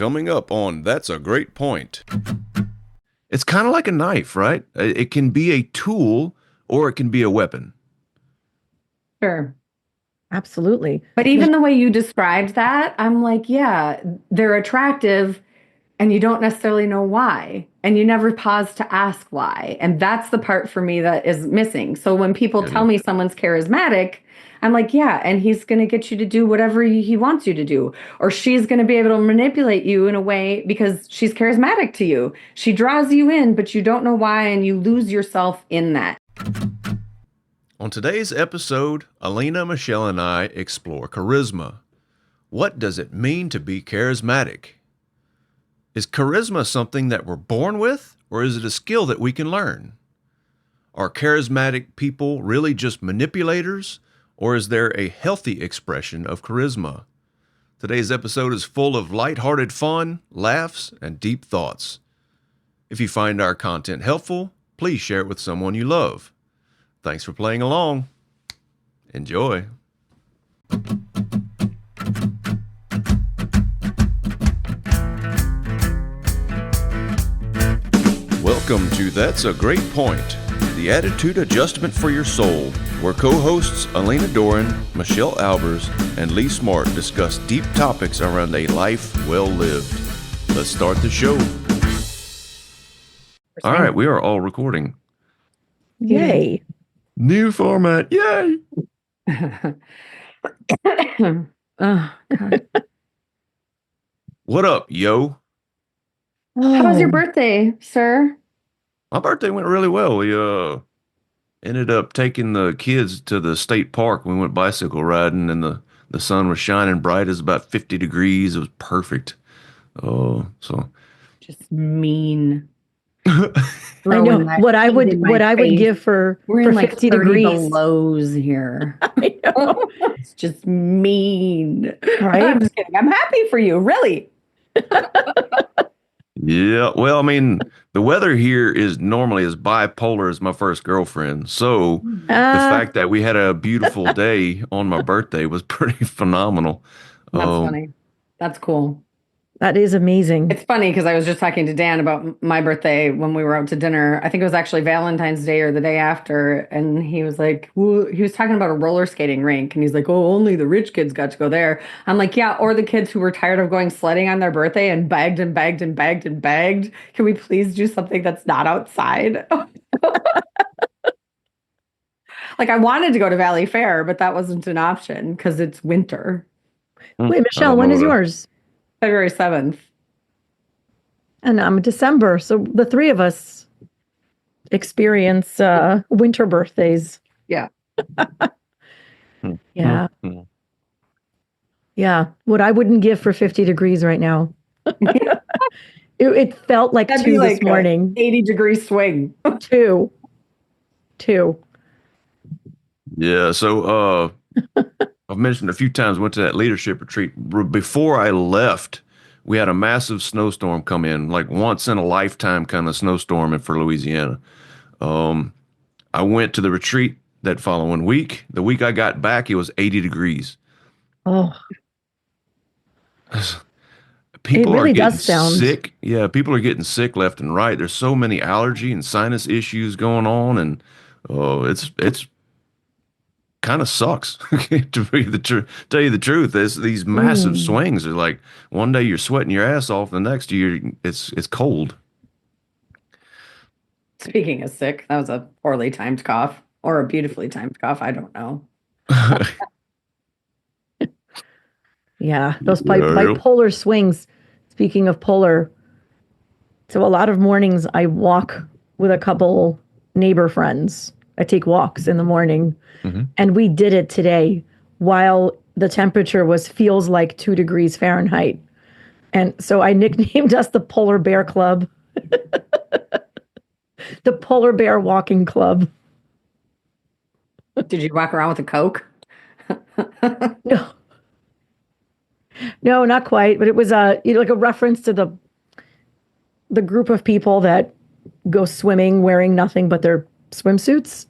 coming up on That's a Great Point. It's kind of like a knife, right? It can be a tool or it can be a weapon. Sure. Absolutely. But even the way you described that, I'm like, yeah, they're attractive and you don't necessarily know why. And you never pause to ask why. And that's the part for me that is missing. So when people tell me someone's charismatic, I'm like, yeah, and he's going to get you to do whatever he wants you to do. Or she's going to be able to manipulate you in a way because she's charismatic to you. She draws you in, but you don't know why, and you lose yourself in that. On today's episode, Alina, Michelle, and I explore charisma. What does it mean to be charismatic? Is charisma something that we're born with, or is it a skill that we can learn? Are charismatic people really just manipulators, or is there a healthy expression of charisma? Today's episode is full of lighthearted fun, laughs, and deep thoughts. If you find our content helpful, please share it with someone you love. Thanks for playing along. Enjoy. Welcome to That's a Great Point, the attitude adjustment for your soul, where co-hosts Alina Doran, Michelle Albers, and Lee Smart discuss deep topics around a life well lived. Let's start the show. All right, we are all recording. Yay. New format. Yay. Oh, God. What up, yo? How was your birthday, sir? My birthday went really well. We ended up taking the kids to the state park. We went bicycle riding, and the sun was shining bright. It was about 50 degrees. It was perfect. Oh, so Just mean. I know what I would give for We're for in like 50 30 degrees. belows here. I know. It's just mean. Right? I'm just kidding. I'm happy for you, really. yeah. Well, I mean, the weather here is normally as bipolar as my first girlfriend. So the fact that we had a beautiful day on my birthday was pretty phenomenal. That's funny. That's cool. That is amazing. It's funny because I was just talking to Dan about my birthday when we were out to dinner. I think it was actually Valentine's Day or the day after. And he was like, well, he was talking about a roller skating rink. And he's like, oh, only the rich kids got to go there. I'm like, yeah, or the kids who were tired of going sledding on their birthday and begged and begged and begged and begged. Can we please do something that's not outside? Like I wanted to go to Valley Fair, but that wasn't an option because it's winter. Wait, Michelle, when is yours? February 7th. And I'm December. So the three of us experience winter birthdays. Yeah. Yeah. Yeah. What I wouldn't give for 50 degrees right now. It felt like That'd 2 be like this morning. 80-degree swing. 2. Yeah. So I've mentioned a few times, went to that leadership retreat. Before I left, we had a massive snowstorm come in, like once in a lifetime kind of snowstorm for Louisiana. I went to the retreat that following week. The week I got back, it was 80 degrees. Oh. People really are getting does sound sick. Yeah, people are getting sick left and right. There's so many allergy and sinus issues going on, and it's kind of sucks to be tell you the truth. These massive swings are like one day you're sweating your ass off, the next year it's cold. Speaking of sick, that was a poorly timed cough or a beautifully timed cough. I don't know. Yeah, those bipolar swings. Speaking of polar, so a lot of mornings I walk with a couple neighbor friends. I take walks in the morning, and we did it today while the temperature feels like 2 degrees Fahrenheit. And so I nicknamed us the Polar Bear Club, the Polar Bear Walking Club. Did you walk around with a Coke? No, not quite. But it was like a reference to the group of people that go swimming wearing nothing but their swimsuits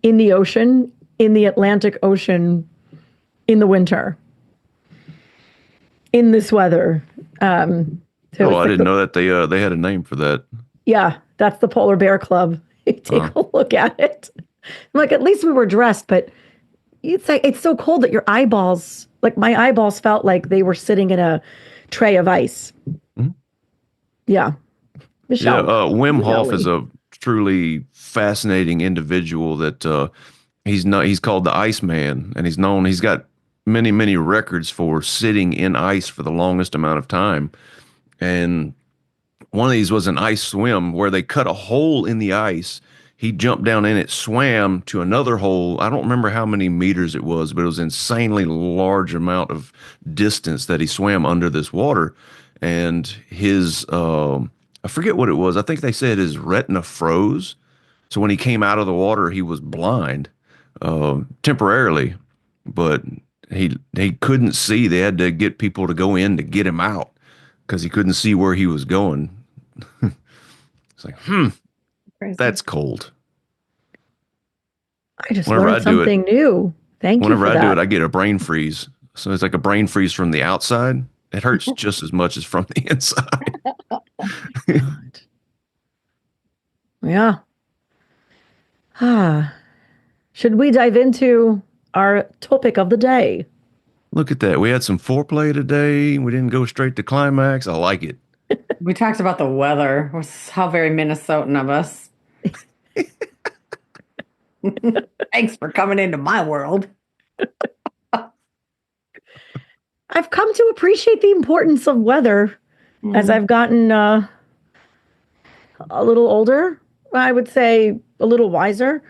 in the ocean, in the Atlantic Ocean, in the winter, in this weather. So Oh, it's I like didn't know that they had a name for that. yeah, that's the polar bear club. Take a look at it. I'm like, at least we were dressed, but it's like it's so cold that your eyeballs, like my eyeballs felt like they were sitting in a tray of ice. Mhm. Yeah. Yeah, Michelle. Wim Hof is Really. a truly fascinating individual that he's called the Iceman, and he's got many records for sitting in ice for the longest amount of time. And one of these was an ice swim where they cut a hole in the ice. He jumped down in it, swam to another hole. I don't remember how many meters it was, but it was an insanely large amount of distance that he swam under this water. And I forget what it was. I think they said his retina froze. So when he came out of the water, he was blind temporarily, but he couldn't see. They had to get people to go in to get him out because he couldn't see where he was going. It's like, Crazy. that's cold. I just Whenever I learned do it, something new. Thank you whenever for I do that. it, I get a brain freeze. So it's like a brain freeze from the outside. It hurts just as much as from the inside. God. Yeah. Ah. Should we dive into our topic of the day? Look at that. We had some foreplay today. We didn't go straight to climax. I like it. We talked about the weather. How very Minnesotan of us. Thanks for coming into my world. I've come to appreciate the importance of weather as I've gotten a little older. I would say a little wiser.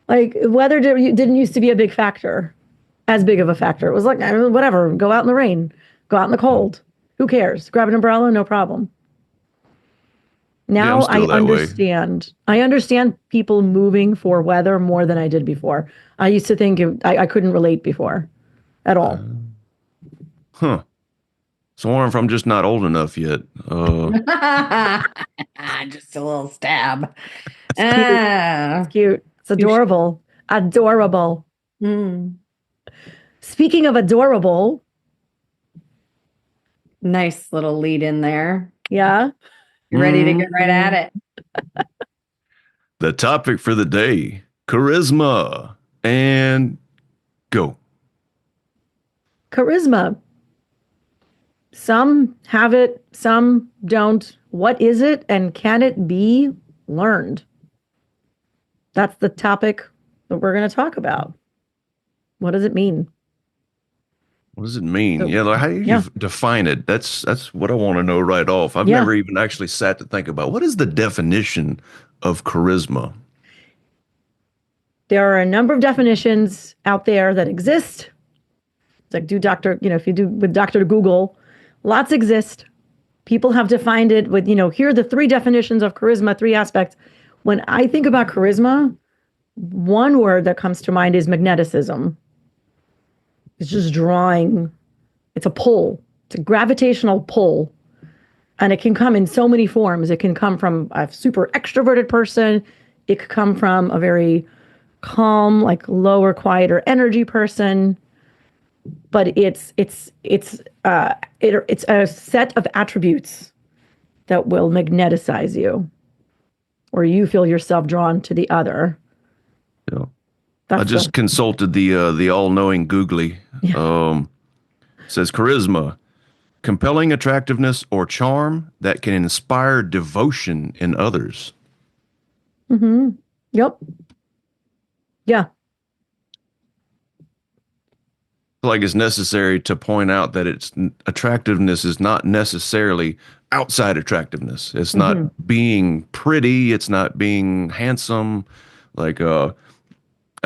Like weather didn't used to be a big factor, as big of a factor. It was like whatever, go out in the rain, go out in the cold. Who cares? Grab an umbrella, no problem. Yeah, Now I'm still that way. I understand people moving for weather more than I did before. I used to think I couldn't relate before at all. Huh. So I wonder if I'm just not old enough yet. Just a little stab. It's cute. It's adorable. Adorable. Mm. Speaking of adorable, Nice little lead in there. yeah. You ready to get right at it? The topic for the day, charisma, and go. Charisma. Some have it, some don't. What is it, and can it be learned? That's the topic that we're going to talk about. What does it mean? What does it mean? So, Yeah, like how do you define it? That's what I want to know right off. I've never even actually sat to think about what is the definition of charisma. There are a number of definitions out there that exist. It's like if you do with Dr. Google, lots exist. People have defined it with, here are the three definitions of charisma, three aspects. When I think about charisma, one word that comes to mind is magneticism. It's just drawing. It's a pull. It's a gravitational pull. And it can come in so many forms. It can come from a super extroverted person. It could come from a very calm, like lower, quieter energy person. But it's a set of attributes that will magneticize you, or you feel yourself drawn to the other. Yeah. I just consulted the all-knowing Googly. Says charisma, compelling attractiveness or charm that can inspire devotion in others. Mm-hmm. Yep. Yeah. Like it's necessary to point out that its attractiveness is not necessarily outside attractiveness. It's not being pretty. It's not being handsome. Like I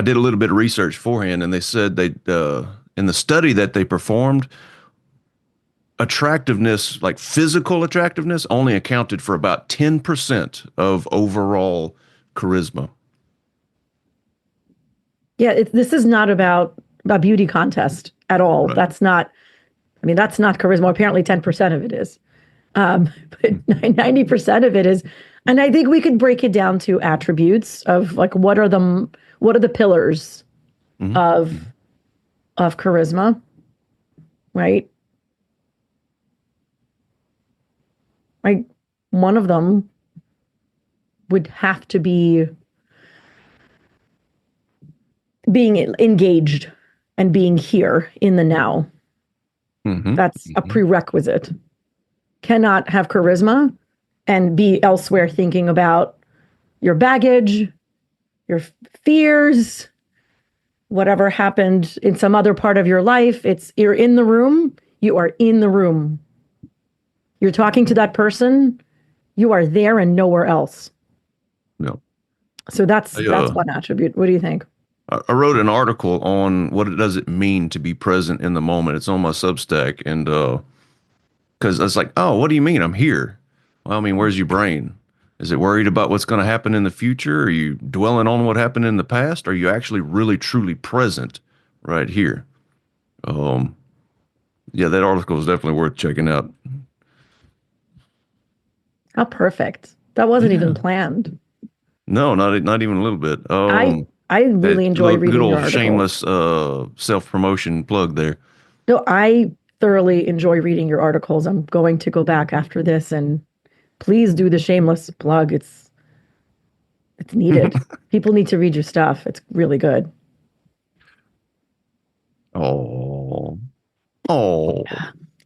did a little bit of research beforehand, and they said they in the study that they performed, attractiveness, like physical attractiveness, only accounted for about 10% of overall charisma. Yeah, this is not about a beauty contest at all. Right. That's not charisma. Apparently 10% of it is. But 90% of it is, and I think we could break it down to attributes of like what are the pillars of charisma, right? Like one of them would have to be being engaged and being here in the now. That's a prerequisite. Cannot have charisma and be elsewhere thinking about your baggage, your fears, whatever happened in some other part of your life. You're in the room, you are in the room. You're talking to that person, you are there and nowhere else. No. So that's one attribute. What do you think? I wrote an article on what does it mean to be present in the moment. It's on my Substack, and because it's like, oh, what do you mean I'm here? Well, I mean, where's your brain? Is it worried about what's going to happen in the future? Are you dwelling on what happened in the past? Are you actually really truly present right here? Yeah, that article is definitely worth checking out. How perfect. That wasn't even planned. No, not even a little bit. I really enjoy reading good your old articles. shameless self-promotion plug there. No, I thoroughly enjoy reading your articles. I'm going to go back after this and please do the shameless plug. It's needed. People need to read your stuff. It's really good. Oh.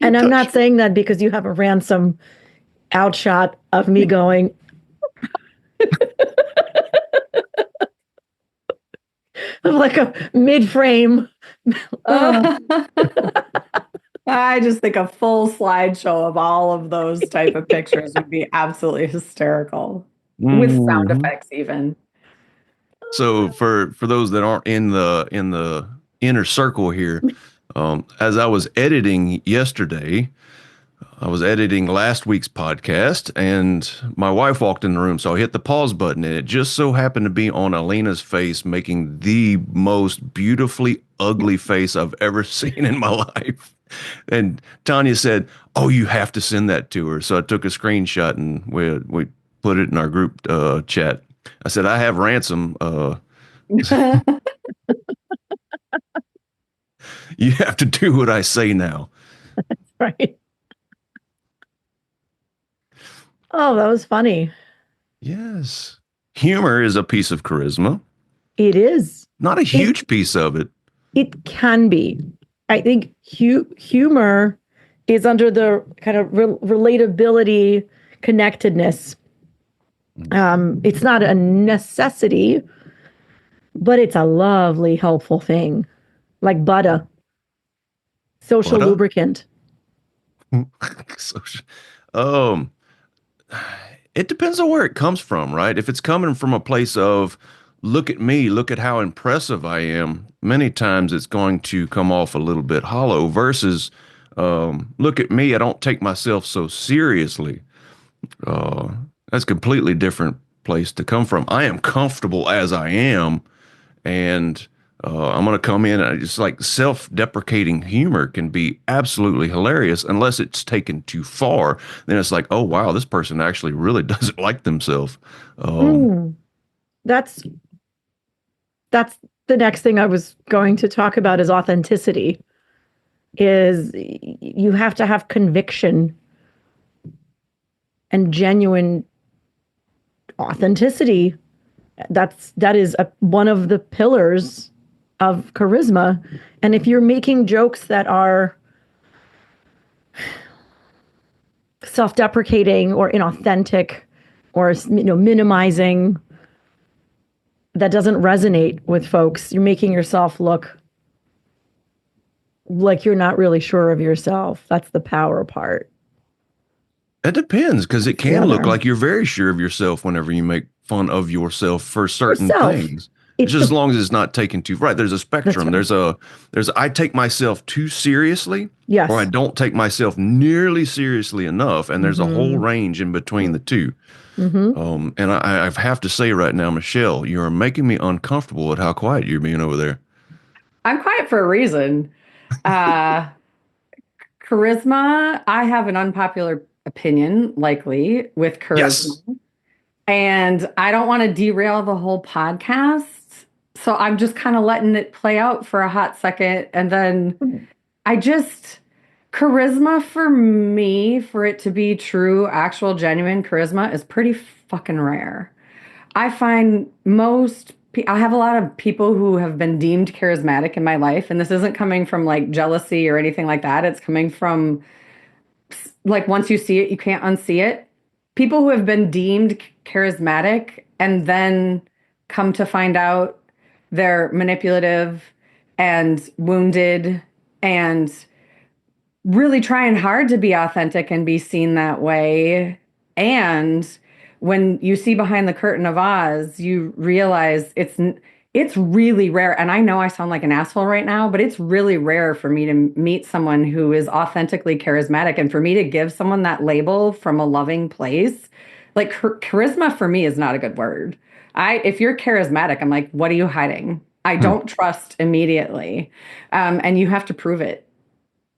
And I'm not saying that because you have a ransom outshot of me going. I'm like a mid-frame. I just think a full slideshow of all of those type of pictures would be absolutely hysterical with sound effects even. So for those that aren't in the inner circle here, as I was editing yesterday, I was editing last week's podcast, and my wife walked in the room, so I hit the pause button, and it just so happened to be on Alina's face, making the most beautifully ugly face I've ever seen in my life. And Tanya said, "Oh, you have to send that to her." So I took a screenshot and we put it in our group chat. I said, "I have ransom. You have to do what I say now." Right. Oh, that was funny. Yes. Humor is a piece of charisma. It is. Not a huge piece of it. It can be. I think humor is under the kind of relatability, connectedness. It's not a necessity, but it's a lovely, helpful thing. Like butter, social lubricant. Um, it depends on where it comes from, right? If it's coming from a place of, look at me, look at how impressive I am, many times it's going to come off a little bit hollow versus, look at me, I don't take myself so seriously. That's a completely different place to come from. I am comfortable as I am, and I'm going to come in. And it's like self-deprecating humor can be absolutely hilarious unless it's taken too far. Then it's like, oh wow, this person actually really doesn't like themselves. That's the next thing I was going to talk about is authenticity. Is you have to have conviction and genuine authenticity. That is one of the pillars of charisma. And if you're making jokes that are self-deprecating or inauthentic or minimizing, that doesn't resonate with folks. You're making yourself look like you're not really sure of yourself. That's the power part. It depends, because it can look like you're very sure of yourself whenever you make fun of yourself for certain things. It's just as long as it's not taken too right. There's a spectrum. Right. There's I take myself too seriously, yes, or I don't take myself nearly seriously enough, and there's a whole range in between the two. And I have to say right now, Michelle, you are making me uncomfortable at how quiet you're being over there. I'm quiet for a reason. Charisma, I have an unpopular opinion, likely, with charisma. Yes. And I don't want to derail the whole podcast. So I'm just kind of letting it play out for a hot second. And then Charisma for me, for it to be true, actual, genuine charisma is pretty fucking rare. I find I have a lot of people who have been deemed charismatic in my life, and this isn't coming from like jealousy or anything like that. It's coming from like once you see it, you can't unsee it. People who have been deemed charismatic and then come to find out they're manipulative and wounded and really trying hard to be authentic and be seen that way. And when you see behind the curtain of Oz, you realize it's really rare. And I know I sound like an asshole right now, but it's really rare for me to meet someone who is authentically charismatic, and for me to give someone that label from a loving place. Like charisma for me is not a good word. If you're charismatic, I'm like, what are you hiding? I don't trust immediately. And you have to prove it.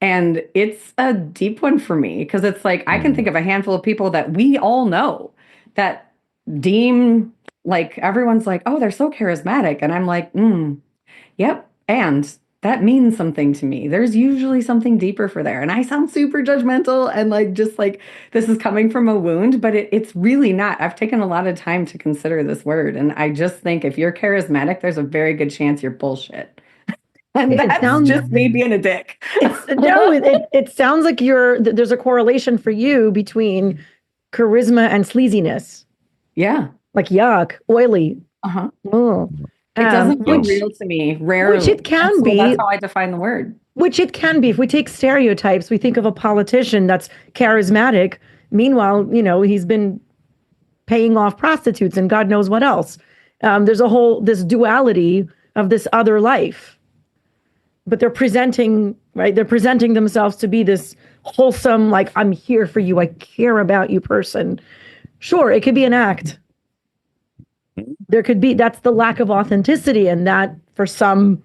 And it's a deep one for me because it's like I can think of a handful of people that we all know that deem, like, everyone's like, oh, they're so charismatic. And I'm like, yep. And that means something to me. There's usually something deeper for there. And I sound super judgmental and like just like this is coming from a wound, but it's really not. I've taken a lot of time to consider this word. And I just think if you're charismatic, there's a very good chance you're bullshit. And that's just me being a dick. It sounds like there's a correlation for you between charisma and sleaziness. Yeah. Like yuck, oily. Uh-huh. Oh. It doesn't feel real to me, rarely. Which it can be. That's how I define the word. Which it can be. If we take stereotypes, we think of a politician that's charismatic. Meanwhile, he's been paying off prostitutes and God knows what else. There's this duality of this other life. But they're presenting themselves to be this wholesome, like, I'm here for you, I care about you person. Sure, it could be an act. That's the lack of authenticity, and that for some,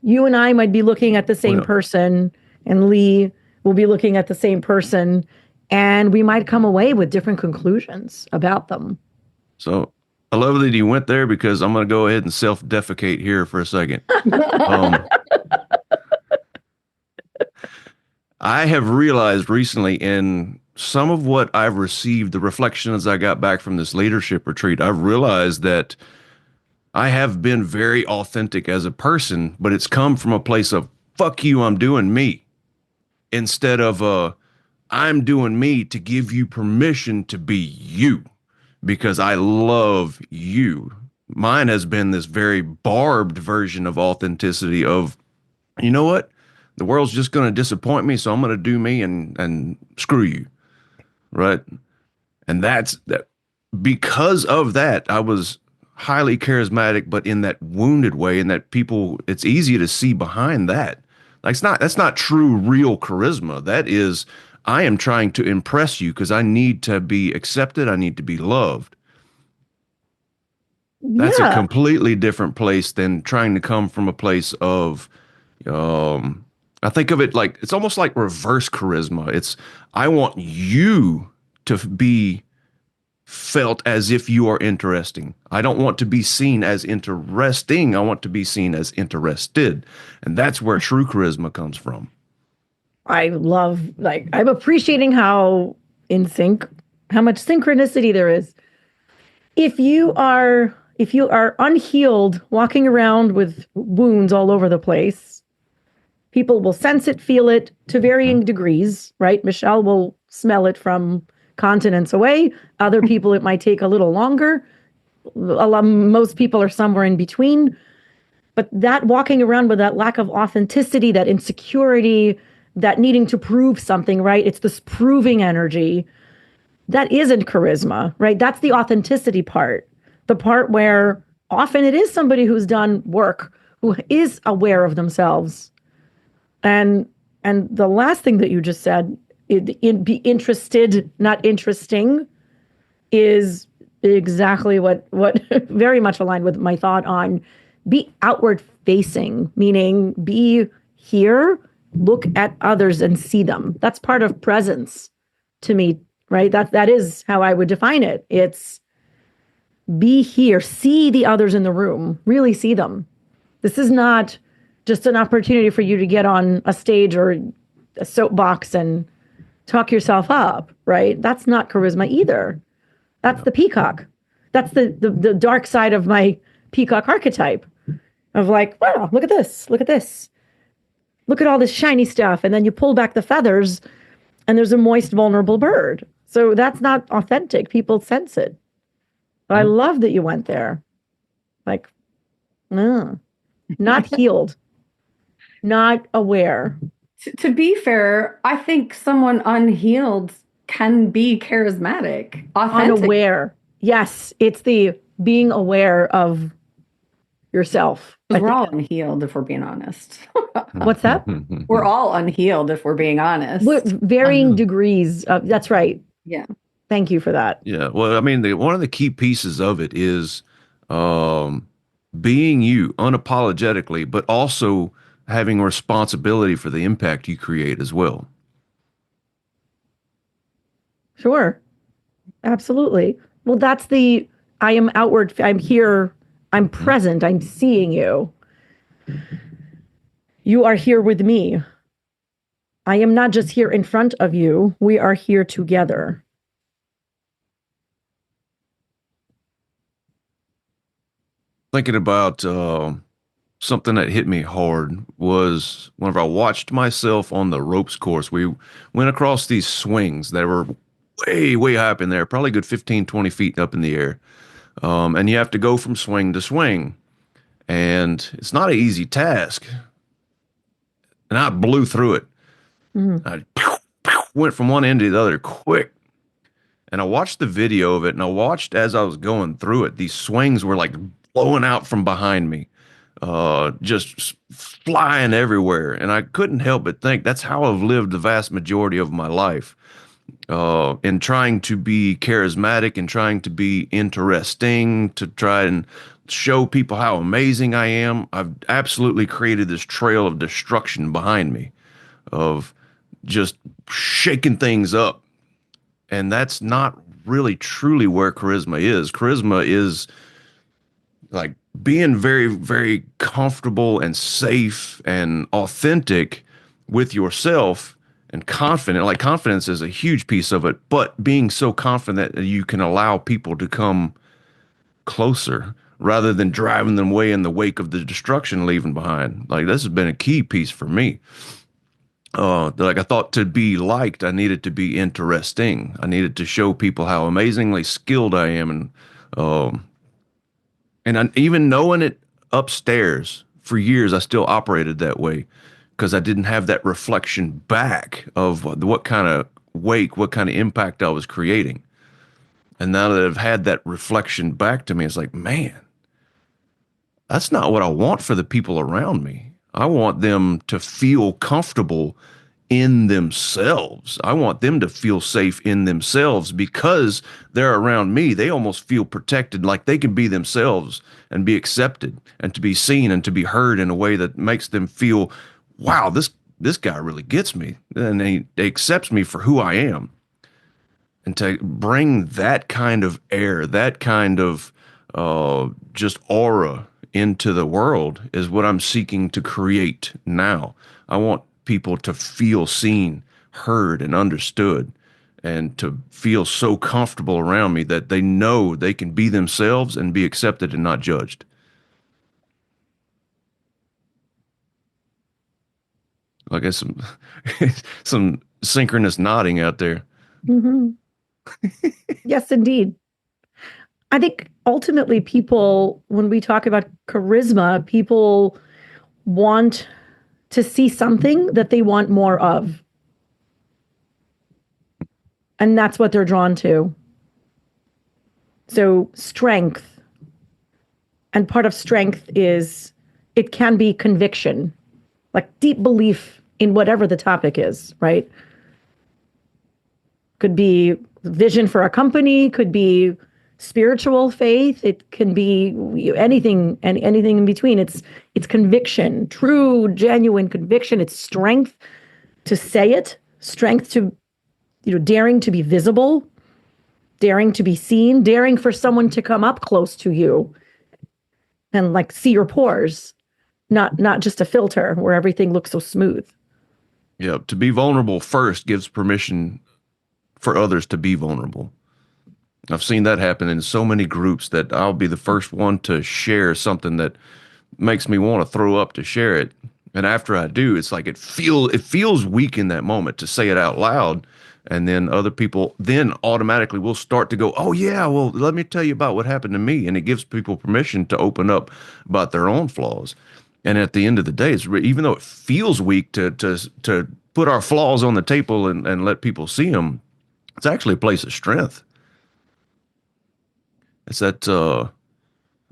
you and I might be looking at the same person, and Lee will be looking at the same person, and we might come away with different conclusions about them. So I love that you went there because I'm going to go ahead and self-defecate here for a second. I have realized recently in some of what I've received, the reflections I got back from this leadership retreat, I've realized that I have been very authentic as a person, but it's come from a place of fuck you, I'm doing me, instead of I'm doing me to give you permission to be you because I love you. Mine has been this very barbed version of authenticity of, you know what? The world's just going to disappoint me, so I'm going to do me and screw you, right? And that's that. Because of that, I was highly charismatic, but in that wounded way, and that people, it's easy to see behind that. Like that's not true, real charisma. That is, I am trying to impress you because I need to be accepted. I need to be loved. That's a completely different place than trying to come from a place of, I think of it like it's almost like reverse charisma. It's I want you to be felt as if you are interesting. I don't want to be seen as interesting. I want to be seen as interested. And that's where true charisma comes from. I'm appreciating how much synchronicity there is. If you are unhealed, walking around with wounds all over the place, people will sense it, feel it to varying degrees, right? Michelle will smell it from continents away. Other people, it might take a little longer. Most people are somewhere in between. But that walking around with that lack of authenticity, that insecurity, that needing to prove something, right? It's this proving energy. That isn't charisma, right? That's the authenticity part. The part where often it is somebody who's done work, who is aware of themselves. And the last thing that you just said, be interested, not interesting, is exactly what very much aligned with my thought on be outward facing, meaning be here, look at others and see them. That's part of presence to me, right? That is how I would define it. It's be here, see the others in the room, really see them. This is not just an opportunity for you to get on a stage or a soapbox and talk yourself up, right? That's not charisma either. That's the peacock. That's the dark side of my peacock archetype of like, wow, look at this. Look at this. Look at all this shiny stuff. And then you pull back the feathers and there's a moist, vulnerable bird. So that's not authentic. People sense it. But I love that you went there. Like, not healed, not aware. To be fair, I think someone unhealed can be charismatic, authentic. Unaware. Yes, it's the being aware of yourself. We're all unhealed if we're being honest. What's that? We're all unhealed if we're being honest. Varying degrees of, that's right. Yeah. Thank you for that. Yeah. Well, I mean, one of the key pieces of it is being you unapologetically, but also having responsibility for the impact you create as well. Sure. Absolutely. Well, that's I am outward, I'm here, I'm present, I'm seeing you. You are here with me. I am not just here in front of you, we are here together. Thinking about something that hit me hard was whenever I watched myself on the ropes course. We went across these swings that were way, way high up in there, probably a good 15, 20 feet up in the air. And you have to go from swing to swing. And it's not an easy task. And I blew through it. I went from one end to the other quick. And I watched the video of it, and I watched as I was going through it. These swings were like blowing out from behind me, just flying everywhere. And I couldn't help but think that's how I've lived the vast majority of my life, in trying to be charismatic and trying to be interesting, to try and show people how amazing I am. I've absolutely created this trail of destruction behind me, of just shaking things up. And that's not really truly where charisma is. Charisma is like being very, very comfortable and safe and authentic with yourself and confident. Like confidence is a huge piece of it, but being so confident that you can allow people to come closer rather than driving them away in the wake of the destruction leaving behind. Like this has been a key piece for me. Like I thought to be liked, I needed to be interesting. I needed to show people how amazingly skilled I am, and even knowing it upstairs for years, I still operated that way because I didn't have that reflection back of what kind of wake, what kind of impact I was creating. And now that I've had that reflection back to me, it's like, man, that's not what I want for the people around me. I want them to feel comfortable in themselves. I want them to feel safe in themselves because they're around me. They almost feel protected, like they can be themselves and be accepted and to be seen and to be heard in a way that makes them feel, wow, this guy really gets me. And he accepts me for who I am. And to bring that kind of air, that kind of just aura into the world is what I'm seeking to create now. I want people to feel seen, heard, and understood, and to feel so comfortable around me that they know they can be themselves and be accepted and not judged. I guess some synchronous nodding out there. Mm-hmm. Yes, indeed. I think ultimately people, when we talk about charisma, people want to see something that they want more of. And that's what they're drawn to. So strength. And part of strength is it can be conviction, like deep belief in whatever the topic is, right? Could be vision for a company, could be spiritual faith, it can be anything and anything in between. It's conviction, true, genuine conviction. It's strength to say it, strength to, daring to be visible, daring to be seen, daring for someone to come up close to you and like see your pores, not just a filter where everything looks so smooth. Yeah, to be vulnerable first gives permission for others to be vulnerable. I've seen that happen in so many groups that I'll be the first one to share something that makes me want to throw up to share it. And after I do, it's like it feels weak in that moment to say it out loud. And then other people then automatically will start to go, oh yeah, well, let me tell you about what happened to me. And it gives people permission to open up about their own flaws. And at the end of the day, even though it feels weak to put our flaws on the table and let people see them, it's actually a place of strength. It's that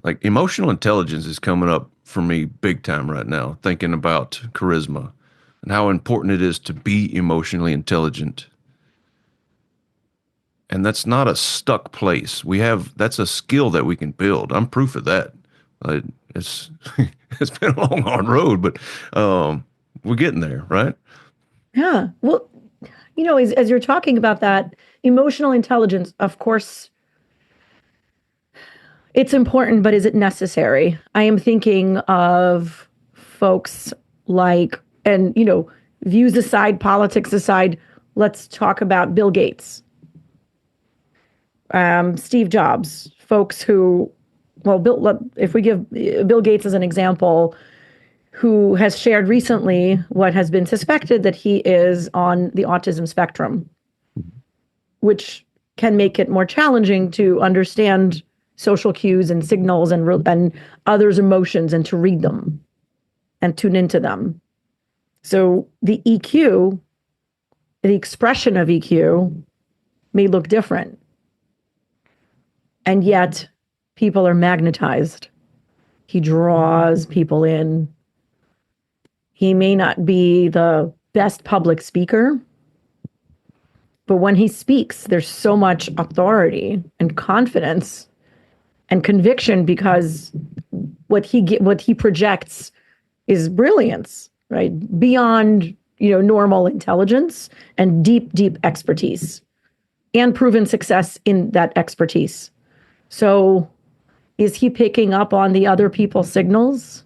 like emotional intelligence is coming up for me big time right now, thinking about charisma and how important it is to be emotionally intelligent. And that's not a stuck place. That's a skill that we can build. I'm proof of that. It's it's been a long, hard road, but we're getting there, right? Yeah. Well, as you're talking about that, emotional intelligence, of course, it's important, but is it necessary? I am thinking of folks like, and, views aside, politics aside, let's talk about Bill Gates, Steve Jobs, folks who, well, if we give Bill Gates as an example, who has shared recently what has been suspected that he is on the autism spectrum, which can make it more challenging to understand social cues and signals and others' emotions and to read them and tune into them. So the EQ, the expression of EQ may look different. And yet people are magnetized. He draws people in. He may not be the best public speaker, but when he speaks, there's so much authority and confidence and conviction because what he projects is brilliance, right? Beyond, normal intelligence and deep expertise and proven success in that expertise. So is he picking up on the other people's signals?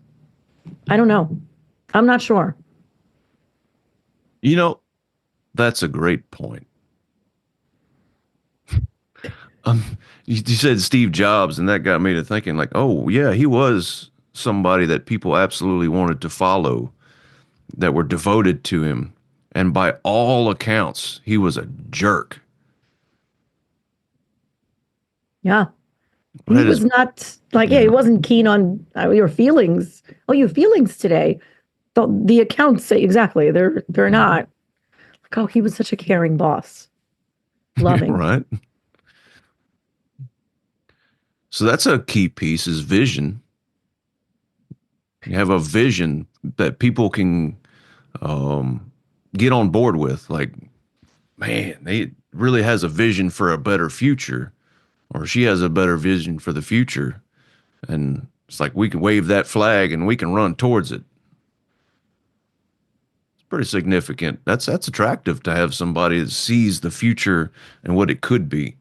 I don't know. I'm not sure. That's a great point. You said Steve Jobs, and that got me to thinking, like, oh yeah, he was somebody that people absolutely wanted to follow, that were devoted to him, and by all accounts, he was a jerk. Yeah. He That was is, not like, yeah, yeah, he wasn't keen on your feelings. Oh, your feelings today. The accounts say exactly. They're not. Like, oh, he was such a caring boss. Loving. right. So that's a key piece is vision. You have a vision that people can um, get on board with. Like, man, they really has a vision for a better future, or she has a better vision for the future. And it's like we can wave that flag and we can run towards it. It's pretty significant. That's attractive to have somebody that sees the future and what it could be.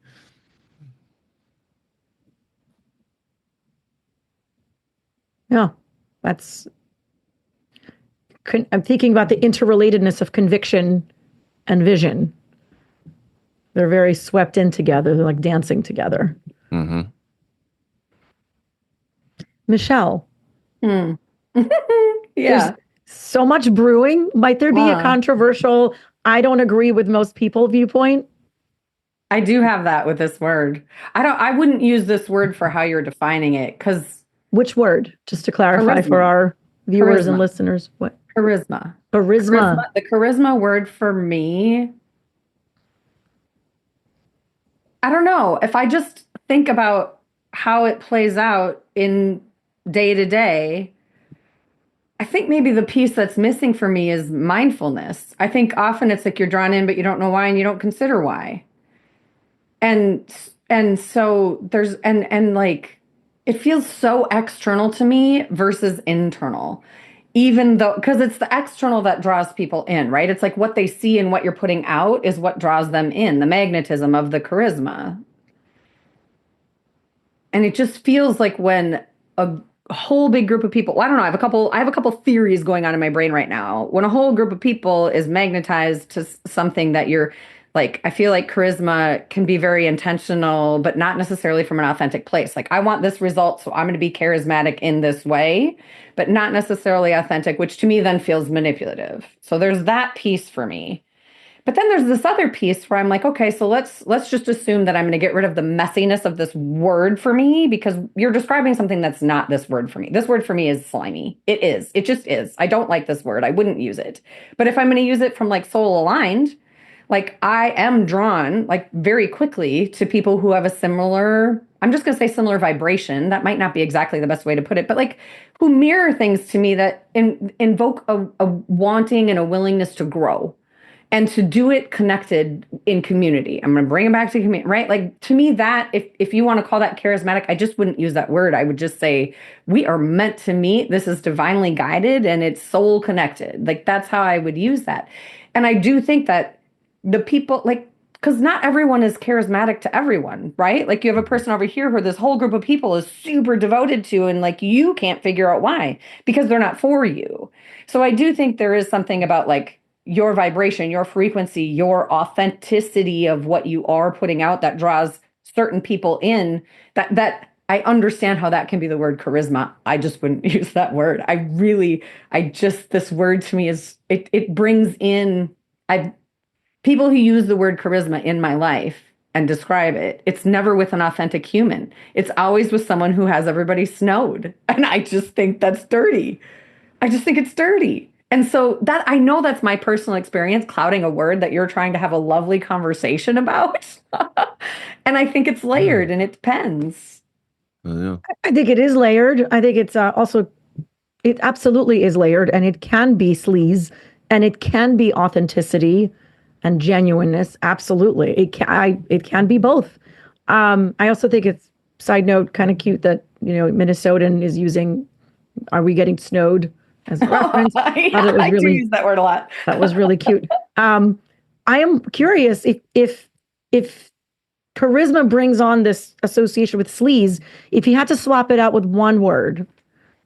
Yeah. That's I'm thinking about the interrelatedness of conviction and vision. They're very swept in together. They're like dancing together. Mm-hmm. Michelle. Yeah. There's so much brewing. Might there be a Wow. controversial, I don't agree with most people viewpoint? I do have that with this word. I wouldn't use this word for how you're defining it because Which word? Just to clarify for Charisma. our viewers and Charisma. listeners. What? charisma. Charisma. The charisma word for me, I don't know. If I just think about how it plays out in day to day, I think maybe the piece that's missing for me is mindfulness. I think often it's like you're drawn in, but you don't know why and you don't consider why. And so there's and like it feels so external to me versus internal. Even though, because it's the external that draws people in, right? It's like what they see and what you're putting out is what draws them in, the magnetism of the charisma. And it just feels like when whole big group of people, well, I don't know, I have a couple theories going on in my brain right now. When a whole group of people is magnetized to something that you're like, I feel like charisma can be very intentional, but not necessarily from an authentic place. Like, I want this result, so I'm going to be charismatic in this way, but not necessarily authentic, which to me then feels manipulative. So there's that piece for me. But then there's this other piece where I'm like, okay, so let's just assume that I'm going to get rid of the messiness of this word for me, because you're describing something that's not this word for me. This word for me is slimy. It is. It just is. I don't like this word. I wouldn't use it. But if I'm going to use it from like soul aligned, like I am drawn like very quickly to people who have a similar, I'm just going to say similar vibration. That might not be exactly the best way to put it, but like who mirror things to me that invoke a wanting and a willingness to grow and to do it connected in community. I'm going to bring it back to community, right? Like to me, that if you want to call that charismatic, I just wouldn't use that word. I would just say we are meant to meet. This is divinely guided and it's soul connected. Like that's how I would use that. And I do think that the people like, because not everyone is charismatic to everyone, right? Like you have a person over here who this whole group of people is super devoted to, and like you can't figure out why because they're not for you. So I do think there is something about like your vibration, your frequency, your authenticity of what you are putting out that draws certain people in. That I understand how that can be the word charisma. I just wouldn't use that word. This word to me is it brings in I people who use the word charisma in my life and describe it. It's never with an authentic human. It's always with someone who has everybody snowed. And I just think that's dirty. I just think it's dirty. And so that I know that's my personal experience clouding a word that you're trying to have a lovely conversation about. And I think it's layered and it depends. Yeah. I think it is layered. I think it's also, it absolutely is layered, and it can be sleaze, and it can be authenticity and genuineness. Absolutely. It can be both. I also think it's, side note, kind of cute that, Minnesotan is using, are we getting snowed as a reference? Yeah, I do use that word a lot. That was really cute. I am curious if charisma brings on this association with sleaze. If you had to swap it out with one word,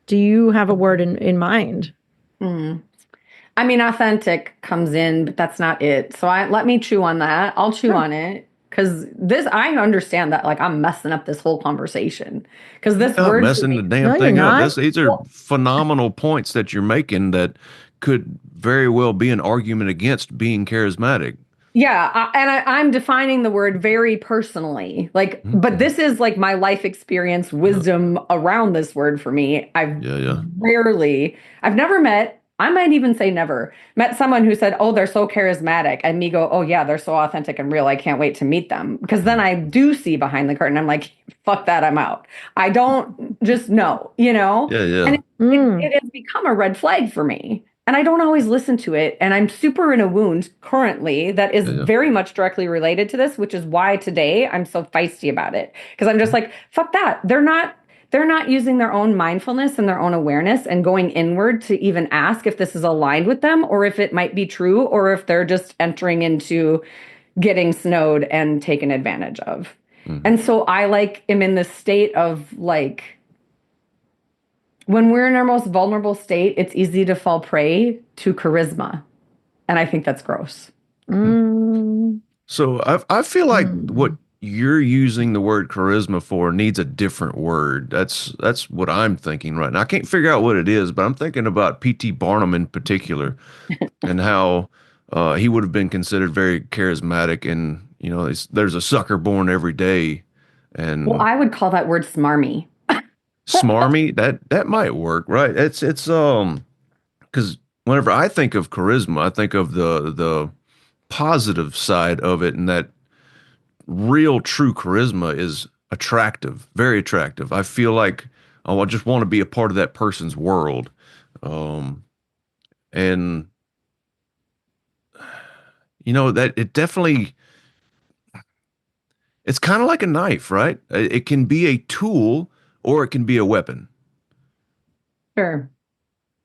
do you have a word in mind? I mean, authentic comes in, but that's not it. So let me chew on that. I'll chew on it because I understand that like I'm messing up this whole conversation because this word messing the damn No, thing you're up. not. These are phenomenal points that you're making that could very well be an argument against being charismatic. Yeah, I'm defining the word very personally. Like, but this is like my life experience, wisdom around this word for me. I've never met, I might even say never, met someone who said, "Oh, they're so charismatic." And me go, "Oh yeah, they're so authentic and real. I can't wait to meet them." Because then I do see behind the curtain. I'm like, "Fuck that, I'm out." I don't just know, Yeah, yeah. And it has become a red flag for me. And I don't always listen to it. And I'm super in a wound currently that is very much directly related to this, which is why today I'm so feisty about it. Because I'm just like, fuck that. They're not using their own mindfulness and their own awareness and going inward to even ask if this is aligned with them or if it might be true or if they're just entering into getting snowed and taken advantage of. And so I am in this state of like, when we're in our most vulnerable state, it's easy to fall prey to charisma. And I think that's gross. So I feel like what you're using the word charisma for needs a different word. That's what I'm thinking right now. I can't figure out what it is, but I'm thinking about P.T. Barnum in particular and how he would have been considered very charismatic. And, there's a sucker born every day. And Well, I would call that word smarmy. smarmy, that might work, right? It's because whenever I think of charisma, I think of the positive side of it, and that real true charisma is attractive, very attractive. I feel like, oh, I just want to be a part of that person's world. And that it definitely, it's kind of like a knife, right? It can be a tool or it can be a weapon. Sure.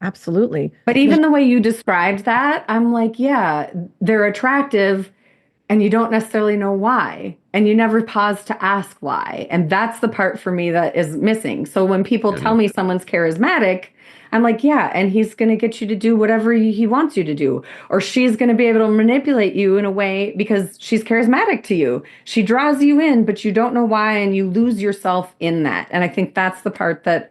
Absolutely. But even the way you described that, I'm like, yeah, they're attractive and you don't necessarily know why, and you never pause to ask why. And that's the part for me that is missing. So when people tell me someone's charismatic, I'm like, yeah, and he's going to get you to do whatever he wants you to do, or she's going to be able to manipulate you in a way because she's charismatic to you. She draws you in, but you don't know why, and you lose yourself in that. And I think that's the part that,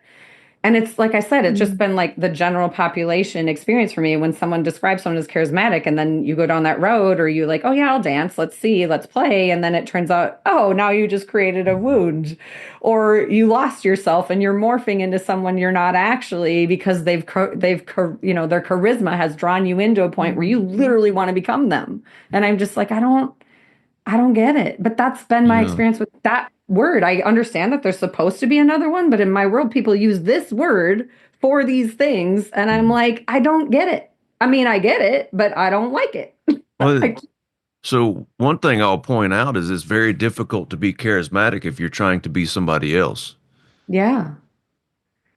and it's like I said, it's just been like the general population experience for me when someone describes someone as charismatic, and then you go down that road, or you like, oh yeah, I'll dance, let's see, let's play, and then it turns out, oh, now you just created a wound, or you lost yourself and you're morphing into someone you're not actually, because their charisma has drawn you into a point where you literally want to become them. And I'm just like, I don't get it. But that's been my experience with that word. I understand that there's supposed to be another one, but in my world, people use this word for these things. And I'm like, I don't get it. I mean, I get it, but I don't like it. Well, so one thing I'll point out is it's very difficult to be charismatic if you're trying to be somebody else. Yeah.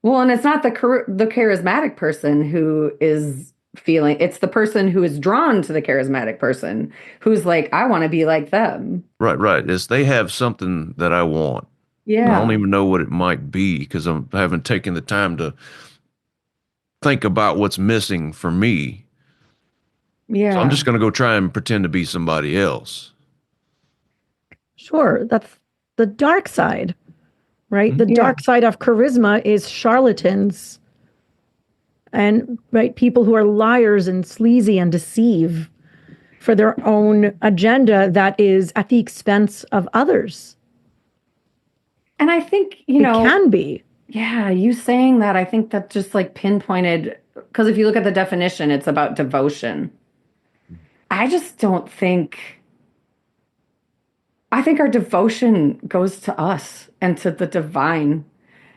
Well, and it's not the charismatic person who is feeling, it's the person who is drawn to the charismatic person who's like, I want to be like them. Right. It's they have something that I want. And I Yeah. don't even know what it might be because I haven't taken the time to think about what's missing for me. Yeah. So I'm just going to go try and pretend to be somebody else. Sure, that's the dark side, right? The Yeah. dark side of charisma is charlatans and right people who are liars and sleazy and deceive for their own agenda that is at the expense of others. And I think, It can be. yeah, you saying that, I think that just like pinpointed, because if you look at the definition, it's about devotion. I just don't think, I think our devotion goes to us and to the divine.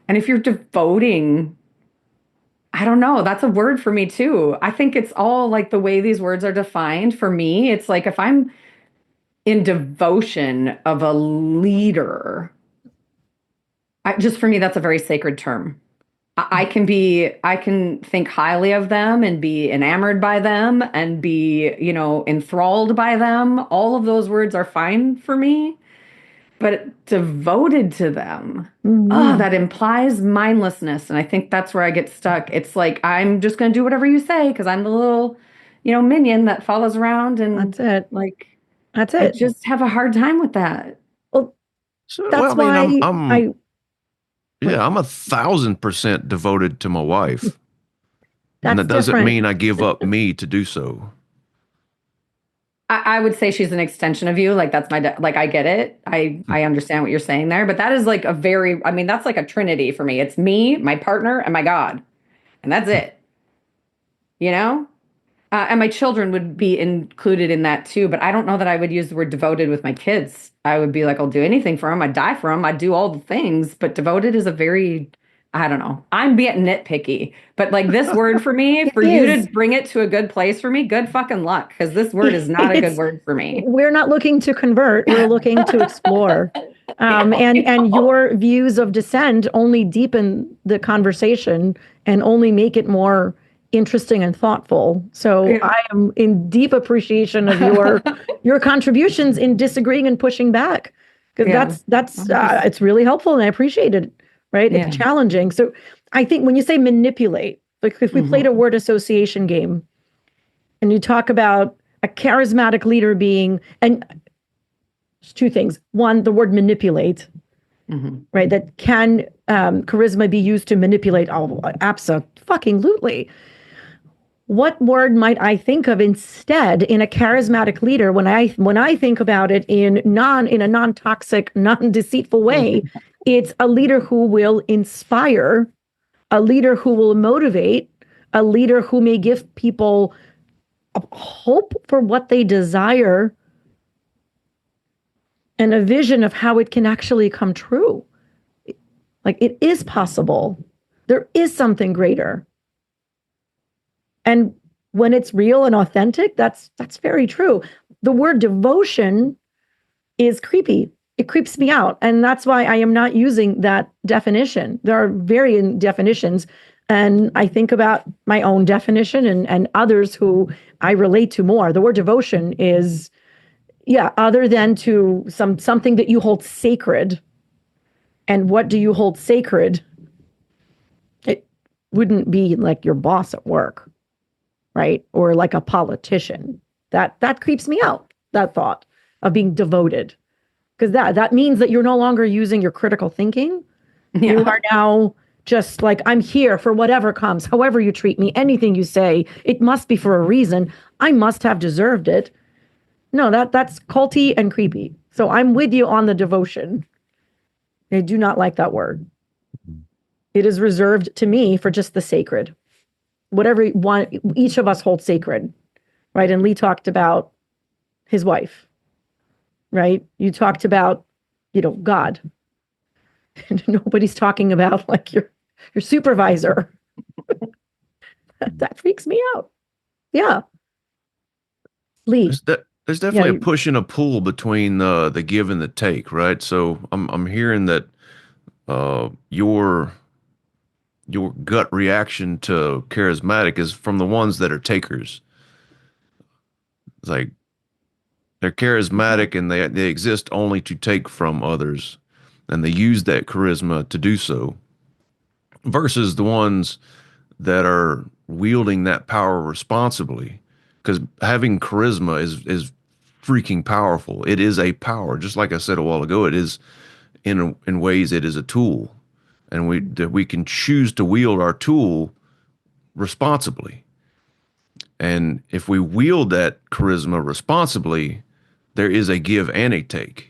And if you're devoting, I don't know, that's a word for me too. I think it's all like the way these words are defined for me. It's like if I'm in devotion of a leader, just for me, that's a very sacred term. I can think highly of them and be enamored by them and be, enthralled by them. All of those words are fine for me, but devoted to them, that implies mindlessness. And I think that's where I get stuck. It's like, I'm just going to do whatever you say because I'm the little, minion that follows around. And That's it. like, That's I it. just have a hard time with that. Well, So, that's well, I mean, why I'm 1,000% devoted to my wife. And that's that doesn't different. mean I give up me to do so. I would say she's an extension of you. Like that's like, I get it. I understand what you're saying there, but that is like that's like a trinity for me. It's me, my partner, and my God. And that's it, and my children would be included in that too. But I don't know that I would use the word devoted with my kids. I would be like, I'll do anything for them. I'd die for them. I'd do all the things, but devoted is a very, I don't know. I'm being nitpicky, but like this word for me, for you to bring it to a good place for me, good fucking luck. Because this word is not a good word for me. We're not looking to convert. We're looking to explore. And your views of dissent only deepen the conversation and only make it more interesting and thoughtful. So I am in deep appreciation of your contributions in disagreeing and pushing back. Because that's it's really helpful and I appreciate it. Right? It's challenging. So I think when you say manipulate, like if we played a word association game and you talk about a charismatic leader being, and there's two things. One, the word manipulate, right? That can charisma be used to manipulate? Oh, absolutely. What word might I think of instead in a charismatic leader when I think about it in a non-toxic, non-deceitful way? It's a leader who will inspire, a leader who will motivate, a leader who may give people a hope for what they desire and a vision of how it can actually come true. Like it is possible. There is something greater. And when it's real and authentic, that's very true. The word devotion is creepy. It creeps me out. And that's why I am not using that definition. There are varying definitions. And I think about my own definition and others who I relate to more. The word devotion is Yeah, other than to something that you hold sacred. And what do you hold sacred? It wouldn't be like your boss at work, right? Or like a politician. That creeps me out, that thought of being devoted. Because that means that you're no longer using your critical thinking. Yeah. You are now just like, I'm here for whatever comes, however you treat me, anything you say, it must be for a reason. I must have deserved it. No, that's culty and creepy. So I'm with you on the devotion. I do not like that word. It is reserved to me for just the sacred. Whatever one each of us holds sacred, right? And Lee talked about his wife, right? You talked about, God. And nobody's talking about like your supervisor. That freaks me out. Yeah. Lee. There's definitely Yeah. a push and a pull between the give and the take, right? So I'm hearing that your gut reaction to charismatic is from the ones that are takers. It's like they're charismatic and they exist only to take from others, and they use that charisma to do so. Versus the ones that are wielding that power responsibly, because having charisma is freaking powerful. It is a power, just like I said a while ago. It is in ways it is a tool, and we can choose to wield our tool responsibly. And if we wield that charisma responsibly, there is a give and a take.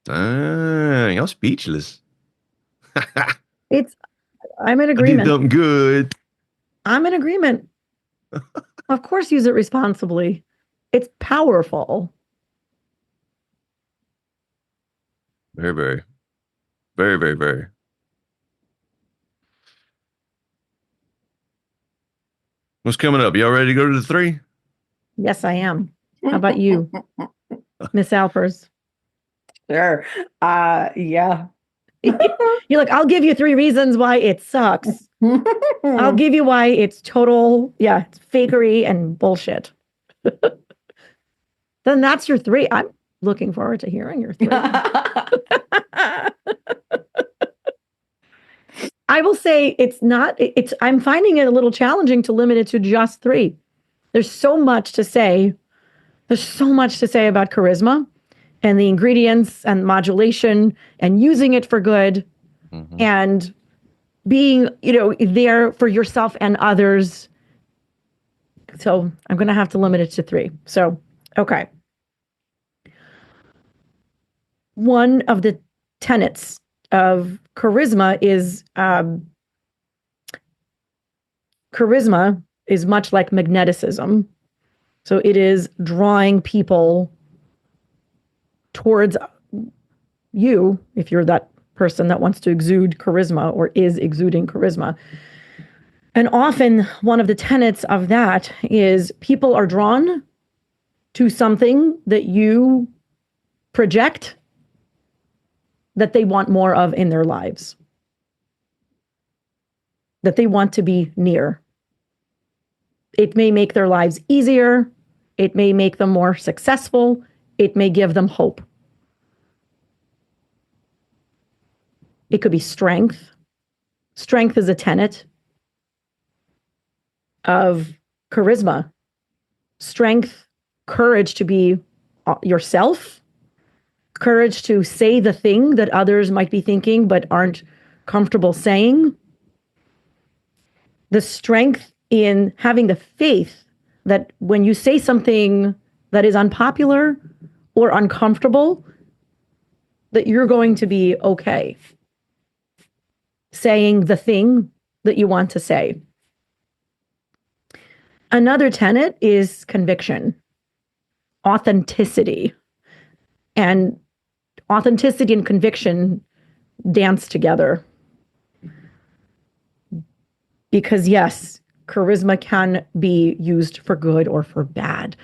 Dang, I'm speechless. I'm in I did agreement. something good. I'm in agreement. Of course, use it responsibly. It's powerful. Very, very, very, very, very. What's coming up? Y'all ready to go to the 3? Yes, I am. How about you, Miss Alpers? Sure. Yeah. You're like, I'll give you 3 reasons why it sucks. I'll give you why it's total, it's fakery and bullshit. Then that's your 3. I'm looking forward to hearing your 3. I will say I'm finding it a little challenging to limit it to just 3. There's so much to say. There's so much to say about charisma and the ingredients and modulation and using it for good and being, there for yourself and others. So I'm going to have to limit it to 3. So, okay. One of the tenets of charisma is much like magneticism. So it is drawing people towards you, if you're that person that wants to exude charisma or is exuding charisma. And often one of the tenets of that is people are drawn to something that you project that they want more of in their lives, that they want to be near. It may make their lives easier. It may make them more successful. It may give them hope. It could be strength. Strength is a tenet of charisma. Strength, courage to be yourself, courage to say the thing that others might be thinking but aren't comfortable saying. The strength in having the faith that when you say something that is unpopular or uncomfortable, that you're going to be okay saying the thing that you want to say. Another tenet is conviction, authenticity. And authenticity and conviction dance together. Because yes, charisma can be used for good or for bad.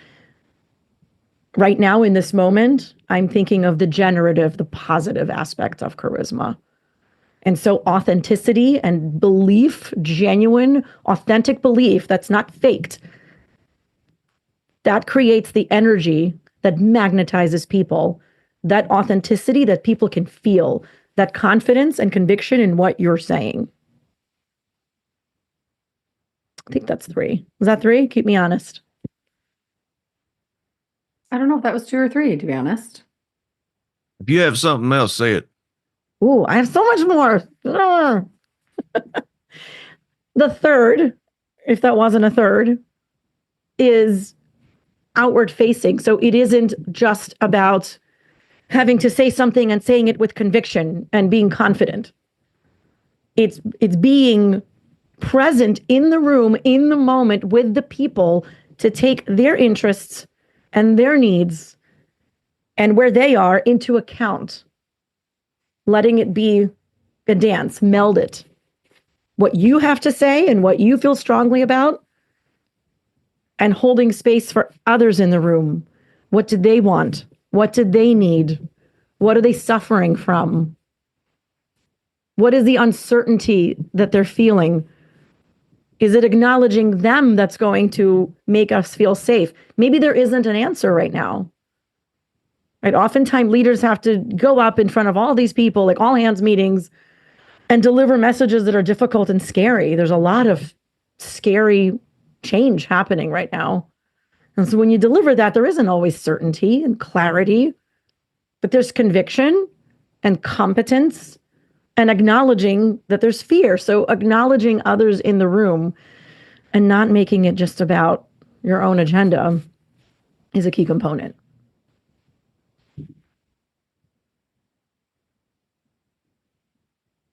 Right now, in this moment, I'm thinking of the generative, the positive aspect of charisma. And so authenticity and belief, genuine, authentic belief that's not faked, that creates the energy that magnetizes people, that authenticity that people can feel, that confidence and conviction in what you're saying. I think that's 3. Was that 3? Keep me honest. I don't know if that was 2 or 3, to be honest. If you have something else, say it. Ooh, I have so much more. The third, if that wasn't a third, is outward facing. So it isn't just about having to say something and saying it with conviction and being confident. It's being present in the room, in the moment with the people to take their interests and their needs and where they are into account. Letting it be a dance, meld it. What you have to say and what you feel strongly about, and holding space for others in the room. What do they want? What do they need? What are they suffering from? What is the uncertainty that they're feeling? Is it acknowledging them that's going to make us feel safe? Maybe there isn't an answer right now. Right? Oftentimes leaders have to go up in front of all these people, like all hands meetings, and deliver messages that are difficult and scary. There's a lot of scary change happening right now. And so when you deliver that, there isn't always certainty and clarity, but there's conviction and competence and acknowledging that there's fear. So acknowledging others in the room and not making it just about your own agenda is a key component.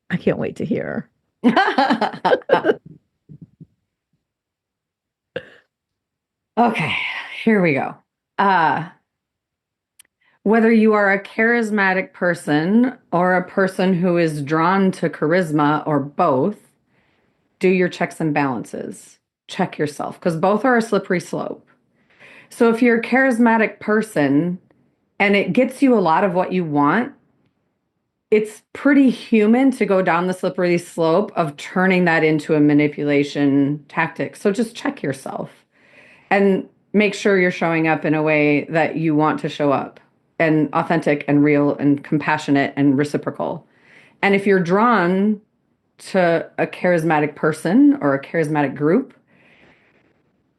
I can't wait to hear. Okay, here we go. Whether you are a charismatic person or a person who is drawn to charisma or both, do your checks and balances. Check yourself, because both are a slippery slope. So if you're a charismatic person and it gets you a lot of what you want, it's pretty human to go down the slippery slope of turning that into a manipulation tactic. So just check yourself and make sure you're showing up in a way that you want to show up, and authentic and real and compassionate and reciprocal. And if you're drawn to a charismatic person or a charismatic group,